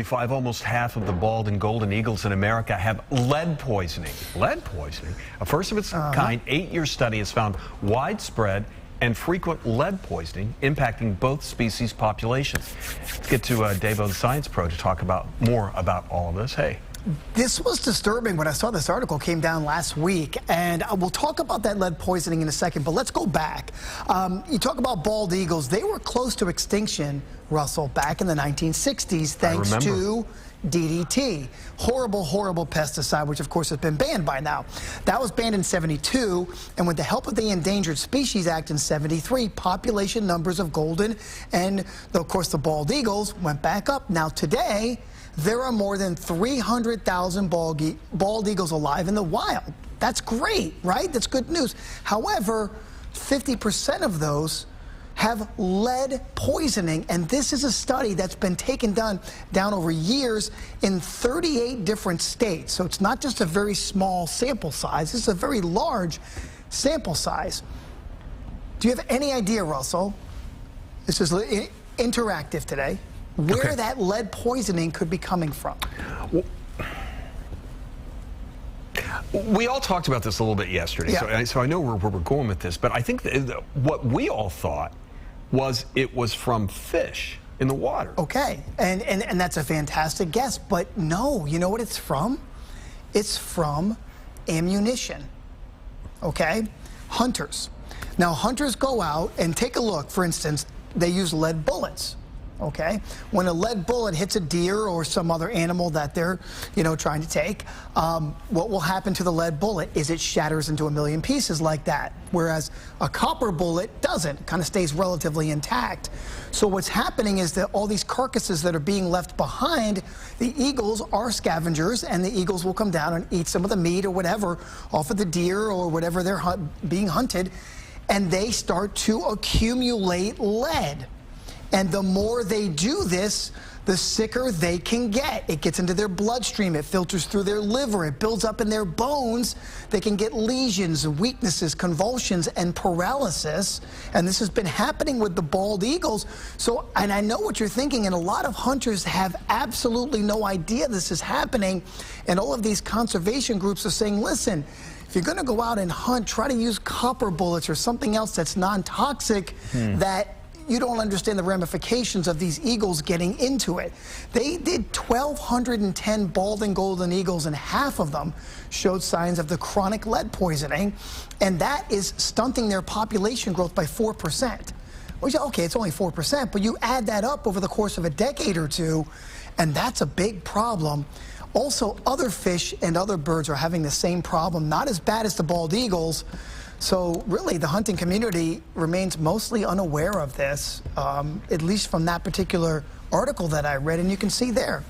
2025, almost half of the bald and golden eagles in America have lead poisoning. Lead poisoning? A first of its kind 8-year study has found widespread and frequent lead poisoning impacting both species populations. Let's get to Davo, the science pro, to talk more about all of this. Hey. This was disturbing when I saw this article came down last week, and we'll talk about that lead poisoning in a second, but let's go back. You talk about bald eagles. They were close to extinction, Russell, back in the 1960s thanks to DDT. Horrible, horrible pesticide, which of course has been banned by now. That was banned in '72, and with the help of the Endangered Species Act in '73, population numbers of golden and, of course, the bald eagles went back up. Now today, there are more than 300,000 bald eagles alive in the wild. That's great, right? That's good news. However, 50% of those have lead poisoning, and this is a study that's been down over years in 38 different states. So it's not just a very small sample size, it's a very large sample size. Do you have any idea, Russell, this is interactive today, where that lead poisoning could be coming from? We all talked about this a little bit yesterday, so I know where we're going with this, but I think what we all thought was it was from fish in the water. Okay, and that's a fantastic guess, but no, you know what it's from? It's from ammunition, okay? Hunters. Now, hunters go out and take a look. For instance, they use lead bullets. Okay, when a lead bullet hits a deer or some other animal that they're, trying to take, what will happen to the lead bullet is it shatters into a million pieces like that, whereas a copper bullet doesn't. It kind of stays relatively intact. So what's happening is that all these carcasses that are being left behind, the eagles are scavengers, and the eagles will come down and eat some of the meat or whatever off of the deer or whatever they're being hunted, and they start to accumulate lead. And the more they do this, the sicker they can get. It gets into their bloodstream, it filters through their liver, it builds up in their bones. They can get lesions, weaknesses, convulsions, and paralysis. And this has been happening with the bald eagles. So, and I know what you're thinking, and a lot of hunters have absolutely no idea this is happening. And all of these conservation groups are saying, listen, if you're going to go out and hunt, try to use copper bullets or something else that's non-toxic that you don't understand the ramifications of these eagles getting into it. They did 1,210 bald and golden eagles, and half of them showed signs of the chronic lead poisoning, and that is stunting their population growth by 4%. Well, you say, okay, it's only 4%, but you add that up over the course of a decade or two, and that's a big problem. Also, other fish and other birds are having the same problem, not as bad as the bald eagles. So really, the hunting community remains mostly unaware of this, at least from that particular article that I read. And you can see there,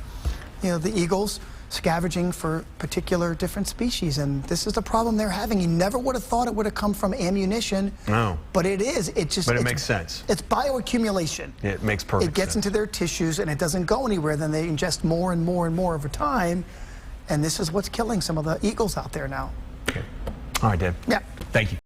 the eagles scavenging for particular different species. And this is the problem they're having. You never would have thought it would have come from ammunition. No. But it is. But it makes sense. It's bioaccumulation. It makes perfect sense. It gets into their tissues, and it doesn't go anywhere. Then they ingest more and more and more over time. And this is what's killing some of the eagles out there now. Okay. All right, Dave. Yeah. Thank you.